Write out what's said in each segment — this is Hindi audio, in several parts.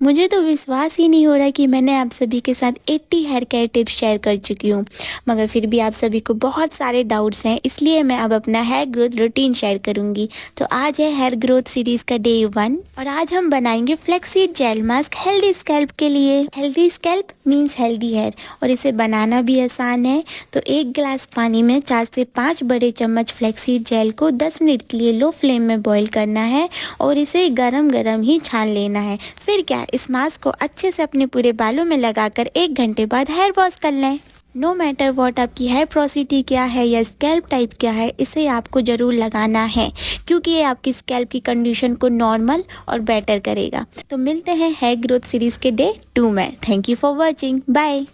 मुझे तो विश्वास ही नहीं हो रहा कि मैंने आप सभी के साथ 80 हेयर केयर टिप्स शेयर कर चुकी हूँ, मगर फिर भी आप सभी को बहुत सारे डाउट्स हैं, इसलिए मैं अब अपना हेयर ग्रोथ रूटीन शेयर करूँगी। तो आज है हेयर ग्रोथ सीरीज़ का डे 1 और आज हम बनाएंगे flaxseed gel mask healthy scalp के लिए। Healthy scalp means healthy hair और इसे बनाना भी आसान है। तो 1 गिलास पानी में 4 से 5 बड़े चम्मच फ्लेक्सीड जेल को 10 मिनट के लिए लो फ्लेम में बॉईल करना है और इसे गरम गरम ही छान लेना है। फिर क्या, इस मास्क को अच्छे से अपने पूरे बालों में लगाकर 1 घंटे बाद हेयर वॉश कर लें। नो मैटर वॉट आपकी हेयर पोरोसिटी क्या है या स्कैल्प टाइप क्या है, इसे आपको ज़रूर लगाना है क्योंकि ये आपकी स्कैल्प की कंडीशन को नॉर्मल और बेटर करेगा। तो मिलते हैं हेयर ग्रोथ सीरीज़ के डे 2 में। Thank you for watching, bye.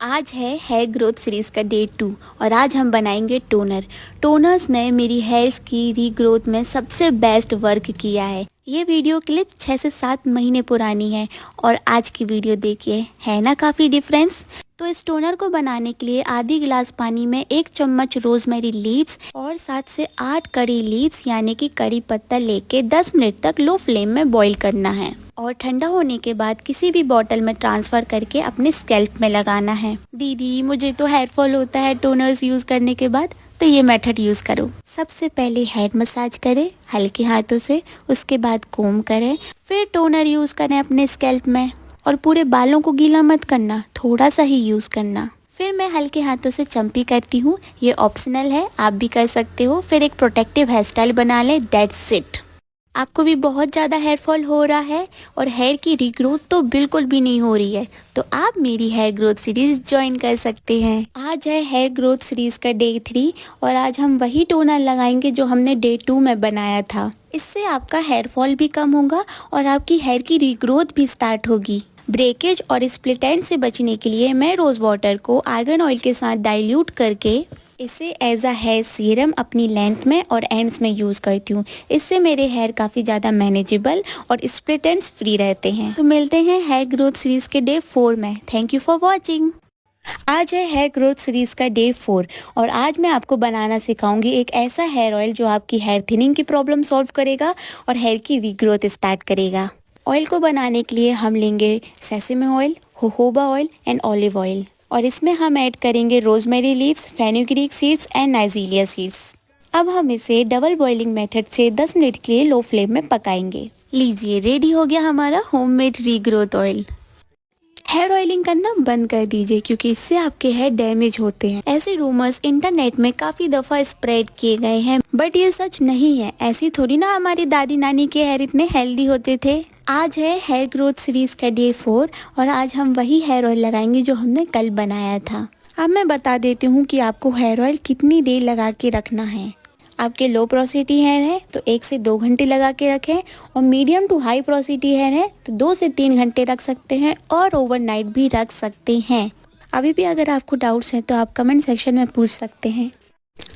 आज है हेयर ग्रोथ सीरीज़ का डे 2 और आज हम बनाएंगे टोनर। टोनर्स ने मेरी हेयर्स की रीग्रोथ में सबसे बेस्ट वर्क किया है। ये वीडियो क्लिप 6 से 7 महीने पुरानी है और आज की वीडियो देखिए, है ना काफ़ी डिफरेंस। तो इस टोनर को बनाने के लिए आधी गिलास पानी में 1 चम्मच रोजमेरी लीव्स और 7 से 8 करी लीव्स यानी कि करी पत्ता लेके 10 मिनट तक लो फ्लेम में बॉईल करना है और ठंडा होने के बाद किसी भी बॉटल में ट्रांसफ़र करके अपने स्कैल्प में लगाना है। दीदी मुझे तो हेयर फॉल होता है टोनर्स यूज़ करने के बाद, तो ये मेथड यूज़ करो। सबसे पहले हेड मसाज करें हल्के हाथों से, उसके बाद कोम करें, फिर टोनर यूज़ करें अपने स्कैल्प में और पूरे बालों को गीला मत करना, थोड़ा सा ही यूज़ करना। फिर मैं हल्के हाथों से चम्पी करती हूँ, ये ऑप्शनल है, आप भी कर सकते हो। फिर एक प्रोटेक्टिव हेयर स्टाइल बना लें, दैट्स इट। आपको भी बहुत ज़्यादा हेयर फॉल हो रहा है और हेयर की रीग्रोथ तो बिल्कुल भी नहीं हो रही है, तो आप मेरी हेयर ग्रोथ सीरीज़ ज्वाइन कर सकते हैं। आज है हेयर ग्रोथ सीरीज़ का डे 3 और आज हम वही टोनर लगाएंगे जो हमने डे 2 में बनाया था। इससे आपका हेयर फॉल भी कम होगा और आपकी हेयर की रीग्रोथ भी स्टार्ट होगी। ब्रेकेज और स्प्लिट एंड से बचने के लिए मैं रोज़ वाटर को आर्गन ऑयल के साथ डाइल्यूट करके इसे एज अ हेयर सीरम अपनी लेंथ में और एंड्स में यूज़ करती हूँ। इससे मेरे हेयर काफ़ी ज़्यादा मैनेजेबल और स्प्लिट एंड्स फ्री रहते हैं। तो मिलते हैं हेयर ग्रोथ सीरीज़ के डे 4 में। Thank you for watching. आज है हेयर ग्रोथ सीरीज़ का डे 4 और आज मैं आपको बनाना सिखाऊंगी एक ऐसा हेयर ऑयल जो आपकी हेयर थिनिंग की प्रॉब्लम सॉल्व करेगा और हेयर की रीग्रोथ स्टार्ट करेगा। ऑयल को बनाने के लिए हम लेंगे sesame oil, jojoba oil and olive oil और इसमें हम ऐड करेंगे rosemary leaves, fenugreek seeds and nigella seeds. अब हम इसे डबल बॉइलिंग मेथड से 10 मिनट के लिए लो फ्लेम में पकाएंगे। लीजिए, रेडी हो गया हमारा homemade regrowth oil. Hair oiling करना बंद कर दीजिए क्योंकि इससे आपके हेयर डैमेज होते हैं। ऐसे रूमर्स इंटरनेट में काफी दफा स्प्रेड किए गए हैं, बट ये सच नहीं है। ऐसी थोड़ी ना हमारी दादी नानी के हेयर इतने हेल्दी होते थे। आज है हेयर ग्रोथ सीरीज का डे 4 और आज हम वही हेयर ऑयल लगाएंगे जो हमने कल बनाया था। अब मैं बता देती हूँ कि आपको हेयर ऑयल कितनी देर लगा के रखना है। आपके लो पोरोसिटी हेयर है तो 1 से 2 घंटे लगा के रखें और medium to high porosity hair है तो 2 से 3 घंटे रख सकते हैं और ओवरनाइट भी रख सकते हैं। अभी भी अगर आपको डाउट्स हैं तो आप कमेंट सेक्शन में पूछ सकते हैं।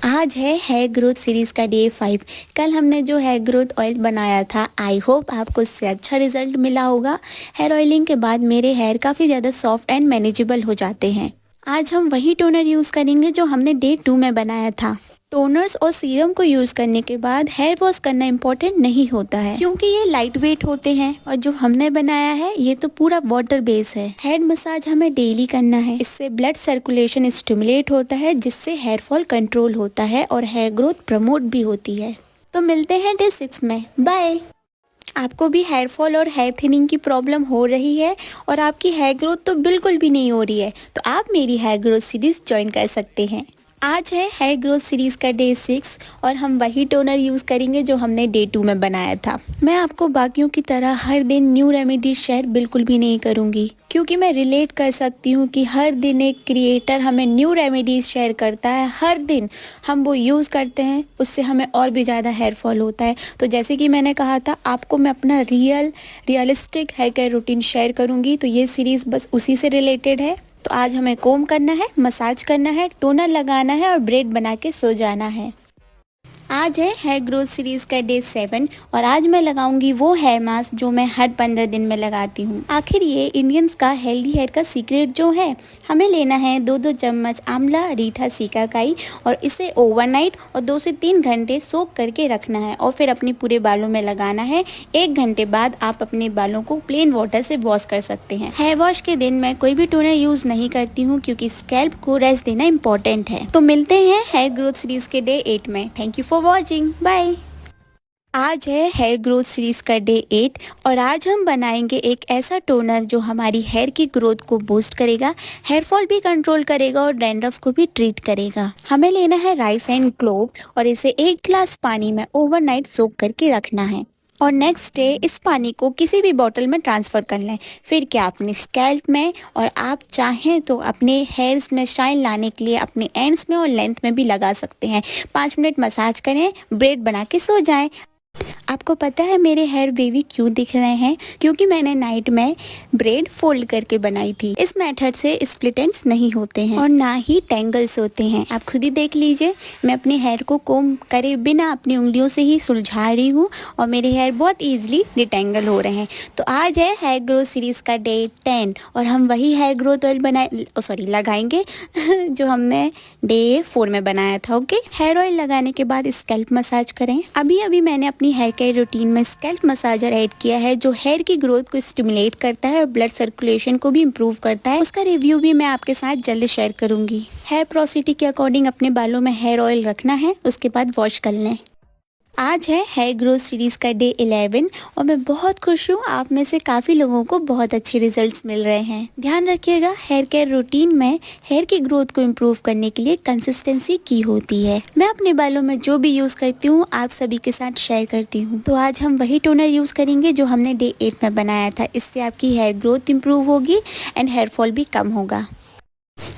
आज है हेयर ग्रोथ सीरीज़ का डे 5। कल हमने जो हेयर ग्रोथ ऑयल बनाया था, आई होप आपको इससे अच्छा रिजल्ट मिला होगा। हेयर ऑयलिंग के बाद मेरे हेयर काफ़ी ज़्यादा सॉफ्ट एंड मैनेजेबल हो जाते हैं। आज हम वही टोनर यूज़ करेंगे जो हमने डे 2 में बनाया था। टोनर्स और सीरम को यूज़ करने के बाद हेयर वॉश करना इम्पोर्टेंट नहीं होता है क्योंकि ये लाइट वेट होते हैं और जो हमने बनाया है ये तो पूरा वाटर बेस है। हेड मसाज हमें डेली करना है, इससे ब्लड सर्कुलेशन स्टिमुलेट होता है जिससे हेयर फॉल कंट्रोल होता है और हेयर ग्रोथ प्रमोट भी होती है। तो मिलते हैं डे 6 में, बाय। आपको भी हेयर फॉल और हेयर थिनिंग की प्रॉब्लम हो रही है और आपकी हेयर ग्रोथ तो बिल्कुल भी नहीं हो रही है, तो आप मेरी हेयर ग्रोथ सीरीज ज्वाइन कर सकते हैं। आज है हेयर ग्रोथ सीरीज़ का डे 6 और हम वही टोनर यूज़ करेंगे जो हमने डे 2 में बनाया था। मैं आपको बाकियों की तरह हर दिन न्यू रेमेडीज शेयर बिल्कुल भी नहीं करूँगी क्योंकि मैं रिलेट कर सकती हूँ कि हर दिन एक क्रिएटर हमें न्यू रेमेडीज शेयर करता है, हर दिन हम वो यूज़ करते हैं, उससे हमें और भी ज़्यादा हेयर फॉल होता है। तो जैसे कि मैंने कहा था आपको मैं अपना realistic hair care routine share करूँगी, तो ये सीरीज़ बस उसी से रिलेटेड है। तो आज हमें कोम करना है, मसाज करना है, टोनर लगाना है और ब्रेड बना के सो जाना है। आज है हेयर ग्रोथ सीरीज़ का डे 7 और आज मैं लगाऊंगी वो हेयर मास्क जो मैं हर 15 दिन में लगाती हूँ। आखिर ये इंडियंस का हेल्दी हेयर का सीक्रेट जो है, हमें लेना है 2-2 चम्मच आंवला रीठा सिकाकाई और इसे ओवरनाइट और 2 से 3 घंटे सोक करके रखना है और फिर अपने पूरे बालों में लगाना है। 1 घंटे बाद आप अपने बालों को प्लेन वाटर से वॉश कर सकते हैं। हेयर वॉश के दिन मैं कोई भी टोनर यूज नहीं करती हूँ क्योंकि स्कैल्प को रेस्ट देना इम्पोर्टेंट है। तो मिलते हैं हेयर ग्रोथ सीरीज के डे 8 में। Thank you for watching, bye. आज है हेयर ग्रोथ सीरीज का डे 8 और आज हम बनाएंगे एक ऐसा टोनर जो हमारी हेयर की ग्रोथ को बूस्ट करेगा, हेयर फॉल भी कंट्रोल करेगा और डैंड्रफ को भी ट्रीट करेगा। हमें लेना है राइस एंड क्लोव और इसे 1 ग्लास पानी में ओवरनाइट सोक करके रखना है और नेक्स्ट डे इस पानी को किसी भी बॉटल में ट्रांसफ़र कर लें। फिर क्या अपने स्कैल्प में और आप चाहें तो अपने हेयर्स में शाइन लाने के लिए अपने एंड्स में और लेंथ में भी लगा सकते हैं। 5 मिनट मसाज करें, ब्रेड बना के सो जाएं। आपको पता है मेरे हेयर वेवी क्यों दिख रहे हैं? क्योंकि मैंने नाइट में ब्रेड फोल्ड करके बनाई थी। इस मेथड से स्प्लिट एंड्स नहीं होते हैं और ना ही टेंगल्स होते हैं। आप खुद ही देख लीजिए, मैं अपने हेयर को कोम करे बिना अपनी उंगलियों से ही सुलझा रही हूँ और मेरे हेयर बहुत ईजिली डिटेंगल हो रहे हैं। तो आज है हेयर ग्रोथ सीरीज का डे 10 और हम वही हेयर ग्रोथ ऑयल लगाएंगे जो हमने डे 4 में बनाया था। ओके, हेयर ऑयल लगाने के बाद स्कैल्प मसाज करें। अभी मैंने अपनी हेयर केयर रूटीन में स्कैल्प मसाजर ऐड किया है जो हेयर की ग्रोथ को स्टिमुलेट करता है और ब्लड सर्कुलेशन को भी इम्प्रूव करता है। उसका रिव्यू भी मैं आपके साथ जल्द शेयर करूंगी। हेयर पोरोसिटी के अकॉर्डिंग अपने बालों में हेयर ऑयल रखना है, उसके बाद वॉश कर लें। आज है हेयर ग्रोथ सीरीज़ का डे 11 और मैं बहुत खुश हूँ। आप में से काफ़ी लोगों को बहुत अच्छे रिजल्ट्स मिल रहे हैं। ध्यान रखिएगा, हेयर केयर रूटीन में हेयर की ग्रोथ को इम्प्रूव करने के लिए कंसिस्टेंसी की होती है। मैं अपने बालों में जो भी यूज़ करती हूँ आप सभी के साथ शेयर करती हूँ। तो आज हम वही टोनर यूज़ करेंगे जो हमने डे 8 में बनाया था। इससे आपकी हेयर ग्रोथ इम्प्रूव होगी एंड हेयर फॉल भी कम होगा।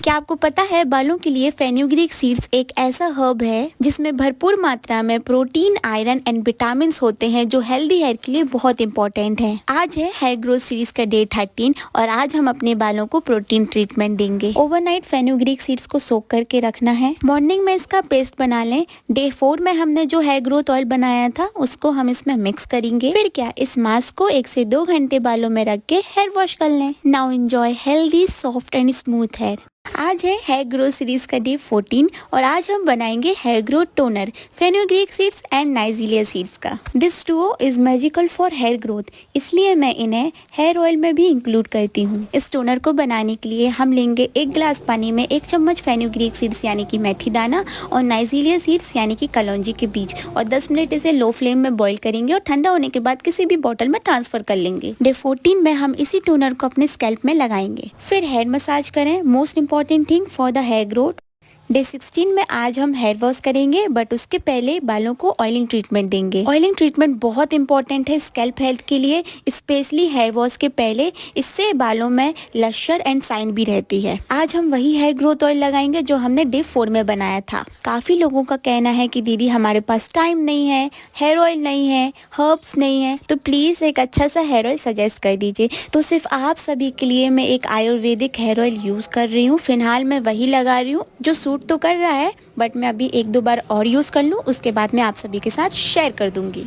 क्या आपको पता है बालों के लिए फेन्यूग्रीक सीड्स एक ऐसा हर्ब है जिसमें भरपूर मात्रा में प्रोटीन, आयरन एंड विटामिन होते हैं जो हेल्दी हेयर के लिए बहुत इंपॉर्टेंट है। आज है हेयर ग्रोथ सीरीज का डे 13 और आज हम अपने बालों को प्रोटीन ट्रीटमेंट देंगे। ओवरनाइट फेन्यूग्रीक सीड्स को सोक करके रखना है, मॉर्निंग में इसका पेस्ट बना लें। डे 4 में हमने जो हेयर ग्रोथ ऑयल बनाया था उसको हम इसमें मिक्स करेंगे। फिर क्या, इस मास्क को 1 से 2 घंटे बालों में रख के हेयर वॉश कर लें। Now enjoy healthy, soft and smooth hair. आज है हेयर ग्रोथ सीरीज का डे 14 और आज हम बनाएंगे hair growth toner fenugreek seeds and nigella seeds का। This duo is magical for hair growth, इसलिए मैं इन्हें हेयर ऑयल में भी इंक्लूड करती हूँ। इस टोनर को बनाने के लिए हम लेंगे 1 गिलास पानी में 1 चम्मच फेन्यूग्रीक सीड्स यानी कि मेथी दाना और नाइजीलिया सीड्स यानी कि कलौंजी के बीज और 10 मिनट इसे लो फ्लेम में बॉईल करेंगे और ठंडा होने के बाद किसी भी बॉटल में ट्रांसफर कर लेंगे। डे 14 में हम इसी टोनर को अपने स्कैल्प में लगाएंगे। फिर हेयर मसाज करें, most important thing for the hair growth. Day 16 में आज हम हेयर वॉश करेंगे बट उसके पहले बालों को ऑयलिंग ट्रीटमेंट देंगे। ऑयलिंग ट्रीटमेंट बहुत इंपॉर्टेंट है स्कैल्प हेल्थ के लिए, स्पेशली हेयर वॉश के पहले। इससे बालों में लश्यर एंड शाइन भी रहती है। आज हम वही हेयर ग्रोथ ऑयल लगाएंगे जो हमने डे 4 में बनाया था। काफ़ी लोगों का कहना है कि दीदी हमारे पास टाइम नहीं है, हेयर ऑयल नहीं है, हर्ब्स नहीं है, तो प्लीज़ एक अच्छा सा हेयर ऑयल सजेस्ट कर दीजिए। तो सिर्फ आप सभी के लिए मैं एक आयुर्वेदिक हेयर ऑयल यूज़ कर रही हूँ। फिलहाल मैं वही लगा रही हूँ जो सूट तो कर रहा है, बट मैं अभी 1-2 बार और यूज़ कर लूँ, उसके बाद मैं आप सभी के साथ शेयर कर दूंगी।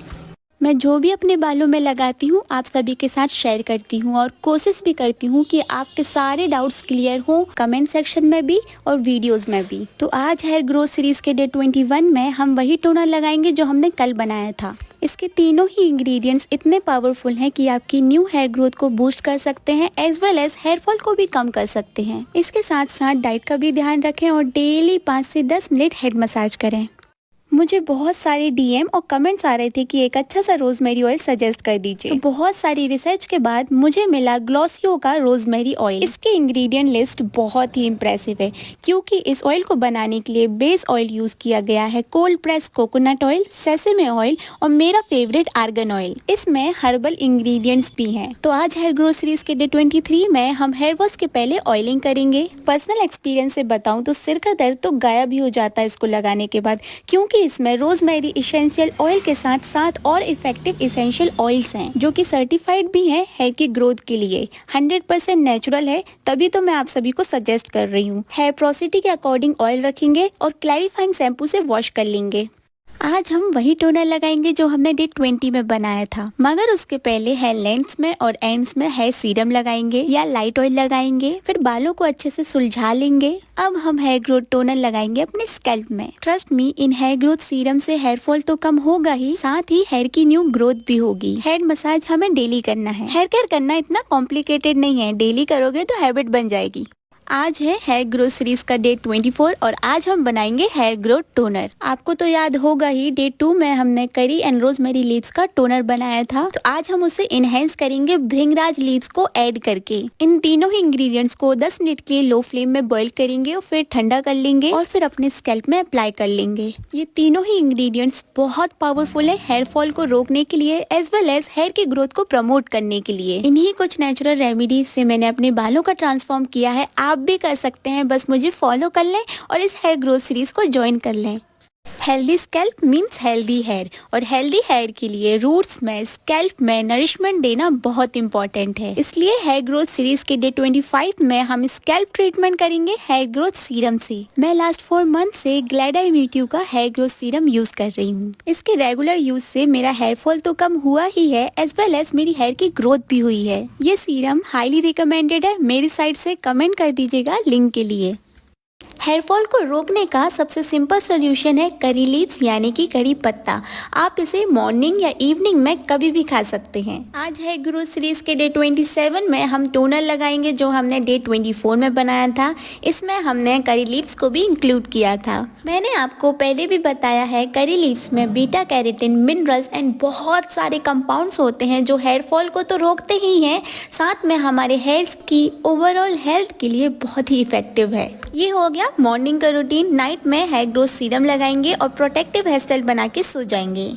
मैं जो भी अपने बालों में लगाती हूँ आप सभी के साथ शेयर करती हूँ और कोशिश भी करती हूँ कि आपके सारे डाउट्स क्लियर हों, कमेंट सेक्शन में भी और वीडियोस में भी। तो आज हेयर ग्रोथ सीरीज के डे 21 में हम वही टोनर लगाएंगे जो हमने कल बनाया था। इसके तीनों ही इंग्रेडिएंट्स इतने पावरफुल हैं कि आपकी न्यू हेयर ग्रोथ को बूस्ट कर सकते हैं as well as hair fall को भी कम कर सकते हैं। इसके साथ साथ डाइट का भी ध्यान रखें और डेली 5 से 10 मिनट हेड मसाज करें। मुझे बहुत सारे डीएम और कमेंट्स आ रहे थे कि एक अच्छा सा रोजमेरी ऑयल सजेस्ट कर दीजिए। तो बहुत सारी रिसर्च के बाद मुझे मिला ग्लॉसियो का रोजमेरी ऑयल। इसके इंग्रेडिएंट लिस्ट बहुत ही इम्प्रेसिव है क्योंकि इस ऑयल को बनाने के लिए बेस ऑयल यूज किया गया है cold press coconut oil, sesame oil और मेरा फेवरेट आर्गन ऑयल। इसमें हर्बल इंग्रेडिएंट्स भी हैं। तो आज हेयर ग्रोथ सीरीज के डे 23 में हम हेयर वॉश के पहले ऑयलिंग करेंगे। पर्सनल एक्सपीरियंस से बताऊं तो सिर का दर्द तो गायब ही हो जाता है इसको लगाने के बाद, क्योंकि इसमें रोजमेरी इसेंशियल ऑयल के साथ 7 और इफेक्टिव इसेंशियल ऑयल्स हैं जो कि सर्टिफाइड भी हैं हेयर की ग्रोथ के लिए। 100% नेचुरल है, तभी तो मैं आप सभी को सजेस्ट कर रही हूँ। हेयर पोरोसिटी के अकॉर्डिंग ऑयल रखेंगे और क्लैरिफाइंग शैम्पू से वॉश कर लेंगे। आज हम वही टोनर लगाएंगे जो हमने डे 20 में बनाया था, मगर उसके पहले हेयर लेंथ्स में और एंड्स में हेयर सीरम लगाएंगे या लाइट ऑयल लगाएंगे, फिर बालों को अच्छे से सुलझा लेंगे। अब हम हेयर ग्रोथ टोनर लगाएंगे अपने स्कैल्प में। ट्रस्ट मी, इन हेयर ग्रोथ सीरम से हेयर फॉल तो कम होगा ही, साथ ही हेयर की न्यू ग्रोथ भी होगी। हेयर मसाज हमें डेली करना है। हेयर केयर करना इतना कॉम्प्लिकेटेड नहीं है, डेली करोगे तो हैबिट बन जाएगी। आज है हेयर ग्रोथ सीरीज का डे 24 और आज हम बनाएंगे हेयर ग्रोथ टोनर। आपको तो याद होगा ही, डे 2 में हमने करी एंड रोजमेरी लीव्स का टोनर बनाया था, तो आज हम उसे इनहेंस करेंगे भृंगराज लीव्स को ऐड करके। इन तीनों ही इंग्रेडिएंट्स को 10 मिनट के लिए लो फ्लेम में बॉईल करेंगे और फिर ठंडा कर लेंगे और फिर अपने स्कैल्प में अप्लाई कर लेंगे। ये तीनों ही इंग्रेडिएंट्स बहुत पावरफुल है हेयर फॉल को रोकने के लिए एज वेल एज हेयर की ग्रोथ को प्रमोट करने के लिए। इन्हीं कुछ नेचुरल रेमेडीज से मैंने अपने बालों का ट्रांसफॉर्म किया है। आप भी कर सकते हैं, बस मुझे फॉलो कर लें और इस हेयर ग्रोथ सीरीज को ज्वाइन कर लें। Healthy scalp means healthy hair, और हेल्दी हेयर के लिए रूट्स में स्कैल्प में नरिशमेंट देना बहुत इंपॉर्टेंट है। इसलिए हेयर ग्रोथ सीरीज के डे 25 में हम स्कैल्प ट्रीटमेंट करेंगे हेयर ग्रोथ सीरम से। मैं लास्ट 4 मंथ से ग्लैडा इम्यूटिव का हेयर ग्रोथ सीरम यूज कर रही हूँ। इसके रेगुलर यूज से मेरा हेयर फॉल तो कम हुआ ही है, एज वेल एज मेरी हेयर की ग्रोथ भी हुई है। ये सीरम हाईली रिकमेंडेड है। मेरी साइड से कमेंट कर दीजिएगा लिंक के लिए। हेयर फॉल को रोकने का सबसे सिंपल सोल्यूशन है करी लीव्स यानी कि करी पत्ता। आप इसे मॉर्निंग या इवनिंग में कभी भी खा सकते हैं। आज है ग्रोथ सीरीज के डे 27 में हम टोनर लगाएंगे जो हमने डे 24 में बनाया था। इसमें हमने करी लीव्स को भी इंक्लूड किया था। मैंने आपको पहले भी बताया है, करी लीव्स में बीटा कैरोटीन, मिनरल्स एंड बहुत सारे कंपाउंड्स होते हैं जो हेयर फॉल को तो रोकते ही हैं, साथ में हमारे हेयर्स की ओवरऑल हेल्थ के लिए बहुत ही इफेक्टिव है। ये हो गया मॉर्निंग का रूटीन। नाइट में हेयर ग्रोथ सीरम लगाएंगे और प्रोटेक्टिव हेयर स्टाइल बना के सो जाएंगे।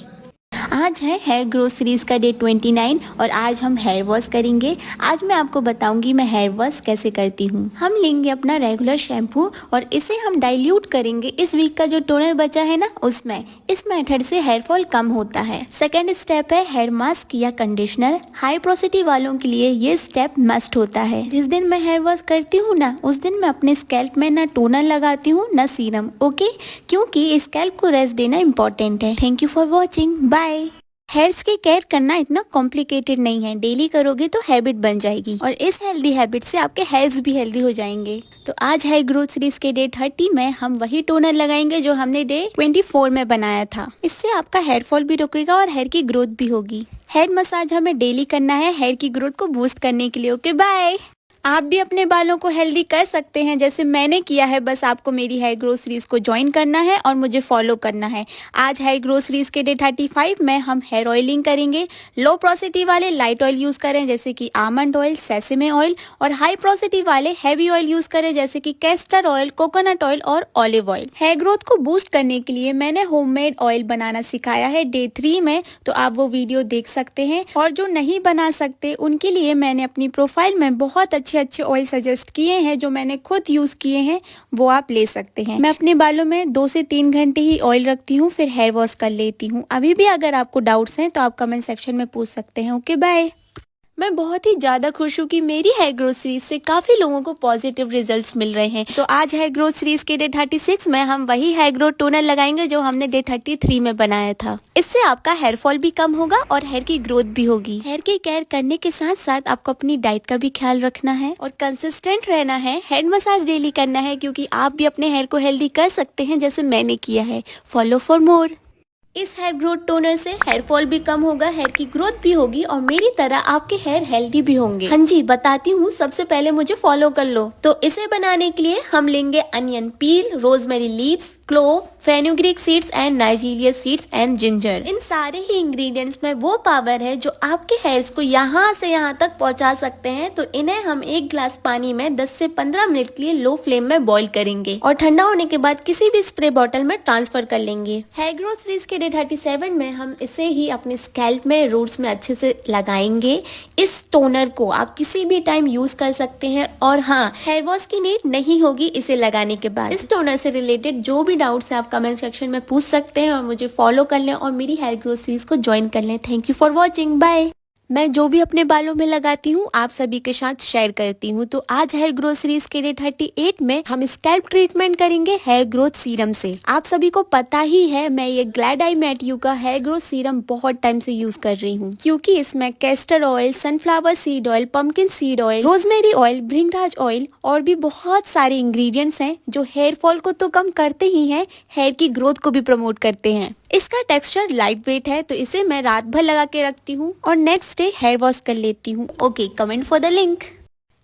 आज है हेयर ग्रोथ सीरीज का डे 29 और आज हम हेयर वॉश करेंगे। आज मैं आपको बताऊंगी मैं हेयर वॉश कैसे करती हूँ। हम लेंगे अपना रेगुलर शैम्पू और इसे हम डाइल्यूट करेंगे इस वीक का जो टोनर बचा है ना उसमें। इस मेथड से हेयर फॉल कम होता है। सेकेंड स्टेप है हेयर मास्क या कंडीशनर। हाई पोरोसिटी वालों के लिए ये स्टेप मस्ट होता है। जिस दिन मैं हेयर वॉश करती हूँ ना, उस दिन मैं अपने स्कैल्प में ना टोनर लगाती हूँ ना सीरम, ओके, क्योंकि स्कैल्प को रेस्ट देना इम्पोर्टेंट है। Thank you for watching, bye. Hairs की केयर करना इतना कॉम्प्लिकेटेड नहीं है, डेली करोगे तो हैबिट बन जाएगी और इस हेल्दी हैबिट से आपके हेयर्स भी हेल्दी हो जाएंगे। तो आज हेयर ग्रोथ सीरीज के डे 30 में हम वही टोनर लगाएंगे जो हमने डे 24 में बनाया था। इससे आपका हेयर फॉल भी रुकेगा और हेयर की ग्रोथ भी होगी। हेयर मसाज हमें डेली करना है हेयर की ग्रोथ को बूस्ट करने के लिए। Okay, bye. आप भी अपने बालों को हेल्दी कर सकते हैं जैसे मैंने किया है। बस आपको मेरी हेयर ग्रोथ सीरीज को ज्वाइन करना है और मुझे फॉलो करना है। आज हेयर ग्रोथ सीरीज के डे 35 में हम हेयर ऑयलिंग करेंगे। लो प्रोसिटी वाले लाइट ऑयल यूज करें जैसे कि आमंड ऑयल, सेसेमे ऑयल, और हाई प्रोसिटी वाले हैवी ऑयल यूज करें जैसे कि कैस्टर ऑयल, कोकोनट ऑयल और ऑलिव ऑयल। हेयर ग्रोथ को बूस्ट करने के लिए मैंने होममेड ऑयल बनाना सिखाया है डे 3 में, तो आप वो वीडियो देख सकते हैं। और जो नहीं बना सकते उनके लिए मैंने अपनी प्रोफाइल में बहुत अच्छे ऑयल सजेस्ट किए हैं जो मैंने खुद यूज किए हैं, वो आप ले सकते हैं। मैं अपने बालों में 2 से 3 घंटे ही ऑयल रखती हूँ, फिर हेयर वॉश कर लेती हूँ। अभी भी अगर आपको डाउट्स हैं तो आप कमेंट सेक्शन में पूछ सकते हैं। Okay, bye. मैं बहुत ही ज्यादा खुश हूँ कि मेरी हेयर ग्रोथ सीरीज से काफी लोगों को पॉजिटिव रिजल्ट्स मिल रहे हैं। तो आज हेयर ग्रोथ सीरीज के डे 36 में हम वही हेयर ग्रोथ टोनर लगाएंगे जो हमने डे 33 में बनाया था। इससे आपका हेयर फॉल भी कम होगा और हेयर की ग्रोथ भी होगी। हेयर की केयर करने के साथ साथ आपको अपनी डाइट का भी ख्याल रखना है और कंसिस्टेंट रहना है। हेड मसाज डेली करना है क्योंकि आप भी अपने हेयर को हेल्दी कर सकते हैं जैसे मैंने किया है। Follow for more. इस हेयर ग्रोथ टोनर से हेयर फॉल भी कम होगा, हेयर की ग्रोथ भी होगी और मेरी तरह आपके हेयर हेल्दी भी होंगे। हाँ जी, बताती हूँ, सबसे पहले मुझे फॉलो कर लो। तो इसे बनाने के लिए हम लेंगे onion peel, rosemary leaves, clove, fenugreek seeds and nigella seeds and ginger. इन सारे ही इंग्रेडिएंट्स में वो पावर है जो आपके हेयर्स को यहाँ से यहाँ तक पहुँचा सकते हैं। तो इन्हें हम 1 ग्लास पानी में 10 से 15 मिनट के लिए लो फ्लेम में बॉईल करेंगे और ठंडा होने के बाद किसी भी स्प्रे बॉटल में ट्रांसफर कर लेंगे। हेयर ग्रोथ सीरीज के डे 37 में हम इसे ही अपने स्कैल्प में, रूट्स में अच्छे से लगाएंगे। इस टोनर को आप किसी भी टाइम यूज कर सकते हैं और हाँ, हेयर वॉश की नीड नहीं होगी इसे लगाने के बाद। इस टोनर से रिलेटेड जो भी डाउट्स है आप कमेंट सेक्शन में पूछ सकते हैं और मुझे फॉलो कर लें और मेरी हेयर ग्रोथ सीरीज को ज्वाइन कर लें। Thank you for watching, bye. मैं जो भी अपने बालों में लगाती हूँ आप सभी के साथ शेयर करती हूँ। तो आज हेयर ग्रोथ सीरीज के डे 38 में हम स्कैल्प ट्रीटमेंट करेंगे हेयर ग्रोथ सीरम से। आप सभी को पता ही है मैं ये ग्लैड मैट यू का हेयर ग्रोथ सीरम बहुत टाइम से यूज कर रही हूँ, क्योंकि इसमें castor oil, sunflower seed oil, pumpkin seed oil, rosemary oil, bhringraj oil और भी बहुत सारे इंग्रेडिएंट्स हैं जो हेयर फॉल को तो कम करते ही हैं, हेयर की ग्रोथ को भी प्रमोट करते हैं। इसका टेक्सचर लाइट वेट है तो इसे मैं रात भर लगा के रखती हूँ और नेक्स्ट डे हेयर वॉश कर लेती हूँ। Okay, comment for the link.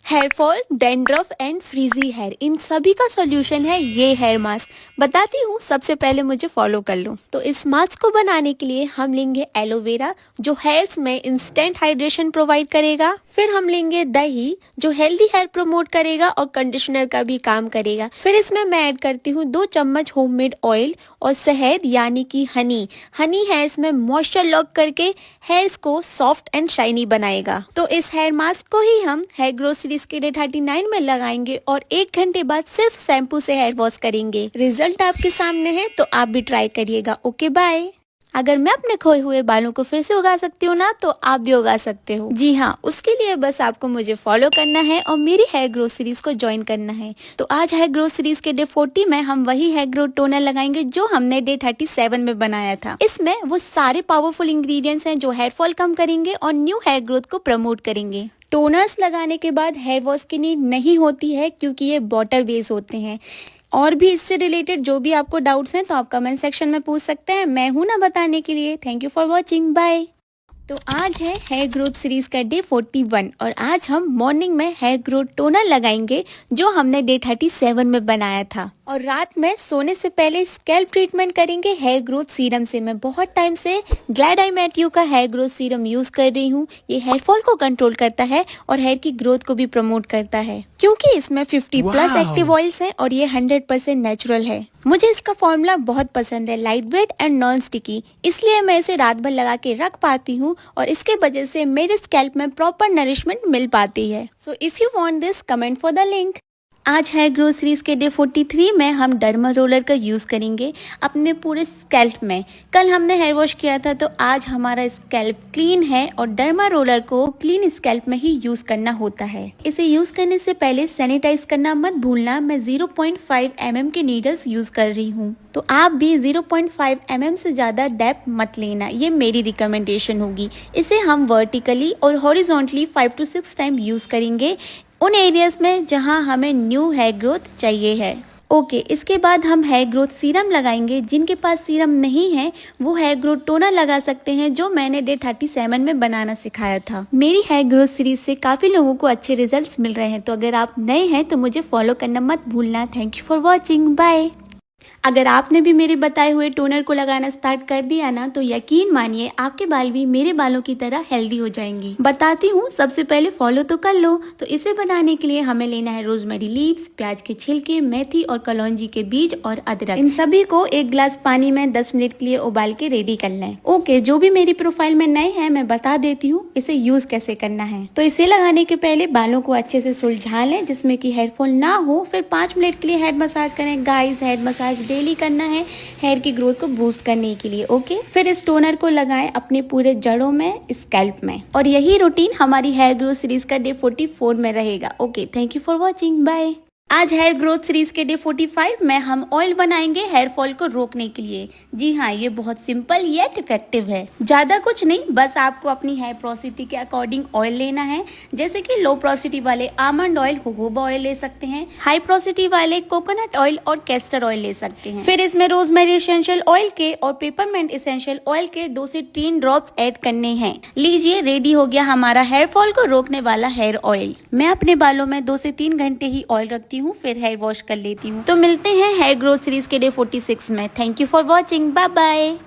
Hair fall, dandruff and frizzy hair, इन सभी का सॉल्यूशन है ये हेयर मास्क। बताती हूँ, सबसे पहले मुझे फॉलो कर लो। तो इस मास्क को बनाने के लिए हम लेंगे एलोवेरा जो हेयर्स में इंस्टेंट हाइड्रेशन प्रोवाइड करेगा। फिर हम लेंगे दही जो हेल्दी हेयर प्रमोट करेगा और कंडीशनर का भी काम करेगा। फिर इसमें मैं ऐड करती हूँ 2 चम्मच होममेड ऑयल और शहद यानी कि हनी हेयर्स में मॉइस्चर लॉक करके हेयर्स को सॉफ्ट एंड शाइनी बनाएगा। तो इस हेयर मास्क को ही हम हेयर ग्रोथ सीरीज के डे 39 में लगाएंगे और 1 घंटे बाद सिर्फ शैम्पू से हेयर वॉश करेंगे। रिजल्ट आपके सामने है तो आप भी ट्राई करिएगा। Okay, bye. अगर मैं अपने खोए हुए बालों को फिर से उगा सकती हूँ ना, तो आप भी उगा सकते हो। जी हाँ, उसके लिए बस आपको मुझे फॉलो करना है और मेरी हेयर ग्रोथ सीरीज को ज्वाइन करना है। तो आज हेयर ग्रोथ सीरीज के डे 40 में हम वही हेयर ग्रोथ टोनर लगाएंगे जो हमने डे 37 में बनाया था। इसमें वो सारे पावरफुल इंग्रेडिएंट्स हैं जो हेयर फॉल कम करेंगे और न्यू हेयर ग्रोथ को प्रमोट करेंगे। टोनर्स लगाने के बाद हेयर वॉश की नीड नहीं होती है क्योंकि ये वाटर बेस्ड होते हैं। और भी इससे रिलेटेड जो भी आपको डाउट्स हैं तो आप कमेंट सेक्शन में पूछ सकते हैं, मैं हूं ना बताने के लिए। Thank you for watching, bye. तो आज है हेयर ग्रोथ सीरीज का डे 41 और आज हम मॉर्निंग में हेयर ग्रोथ टोनर लगाएंगे जो हमने डे 37 में बनाया था, और रात में सोने से पहले स्कैल्प ट्रीटमेंट करेंगे हेयर ग्रोथ सीरम से। मैं बहुत टाइम से ग्लैड मैट यू का हेयर ग्रोथ सीरम यूज कर रही हूँ। ये हेयर फॉल को कंट्रोल करता है और हेयर की ग्रोथ को भी प्रमोट करता है, क्योंकि इसमें 50+ एक्टिव ऑयल्स हैं और ये 100% नेचुरल है। मुझे इसका फॉर्मूला बहुत पसंद है, light weight and non sticky, इसलिए मैं इसे रात भर लगा के रख पाती हूँ और इसके वजह से मेरे स्कैल्प में प्रॉपर नरिशमेंट मिल पाती है। So if you want this, comment for the link. आज हेयर ग्रोथ सीरीज के डे 43 में हम डर्मा रोलर का यूज करेंगे अपने पूरे स्कैल्प में। कल हमने हेयर वॉश किया था तो आज हमारा स्कैल्प क्लीन है और डर्मा रोलर को क्लीन स्कैल्प में ही यूज करना होता है। इसे यूज करने से पहले सैनिटाइज करना मत भूलना। मैं 0.5 mm के नीडल्स यूज कर रही हूँ, तो आप भी 0.5 mm से ज्यादा डेप्थ मत लेना, ये मेरी रिकमेंडेशन होगी। इसे हम वर्टिकली और हॉरिजॉन्टली 5 to 6 टाइम यूज करेंगे उन एरियाज में जहां हमें न्यू हेयर ग्रोथ चाहिए है। ओके, इसके बाद हम हेयर ग्रोथ सीरम लगाएंगे। जिनके पास सीरम नहीं है वो हेयर ग्रोथ टोनर लगा सकते हैं जो मैंने डे 37 में बनाना सिखाया था। मेरी हेयर ग्रोथ सीरीज से काफी लोगों को अच्छे रिजल्ट्स मिल रहे हैं, तो अगर आप नए हैं तो मुझे फॉलो करना मत भूलना। Thank you for watching, bye. अगर आपने भी मेरे बताए हुए टोनर को लगाना स्टार्ट कर दिया ना, तो यकीन मानिए आपके बाल भी मेरे बालों की तरह हेल्दी हो जाएंगी। बताती हूँ, सबसे पहले फॉलो तो कर लो। तो इसे बनाने के लिए हमें लेना है रोजमेरी लीव्स, प्याज के छिलके, मेथी और कलौंजी के बीज और अदरक। इन सभी को 1 गिलास पानी में 10 मिनट के लिए उबाल के रेडी कर लें। ओके, जो भी मेरी प्रोफाइल में नए हैं मैं बता देती हूँ इसे यूज कैसे करना है। तो इसे लगाने के पहले बालों को अच्छे से सुलझा लें जिसमें कि हेयर फॉल ना हो। फिर 5 मिनट के लिए हेड मसाज करें। गाइस, हेड मसाज डेली करना है हेयर की ग्रोथ को बूस्ट करने के लिए। ओके, फिर इस टोनर को लगाएं अपने पूरे जड़ों में, स्कैल्प में, और यही रूटीन हमारी हेयर ग्रोथ सीरीज का डे 44 में रहेगा। Okay, thank you for watching, bye. आज हेयर ग्रोथ सीरीज के डे 45 में हम ऑयल बनाएंगे हेयर फॉल को रोकने के लिए। जी हाँ, ये बहुत सिंपल येट इफेक्टिव है। ज्यादा कुछ नहीं, बस आपको अपनी हेयर पोरोसिटी के अकॉर्डिंग ऑयल लेना है। जैसे कि लो पोरोसिटी वाले आमंड ऑयल, जोजोबा ऑयल ले सकते हैं। हाई पोरोसिटी वाले कोकोनट ऑयल और कैस्टर ऑयल ले सकते हैं। फिर इसमें रोजमेरी एसेंशियल ऑयल के और पेपरमेंट एसेंशियल ऑयल के 2 से 3 ड्रॉप्स ऐड करने हैं। लीजिए, रेडी हो गया हमारा हेयर फॉल को रोकने वाला हेयर ऑयल। मैं अपने बालों में 2 से 3 घंटे ही ऑयल रखती हूँ, फिर हेयर वॉश कर लेती हूँ। तो मिलते हैं हेयर ग्रोथ सीरीज के डे 46 में। Thank you for watching, bye bye.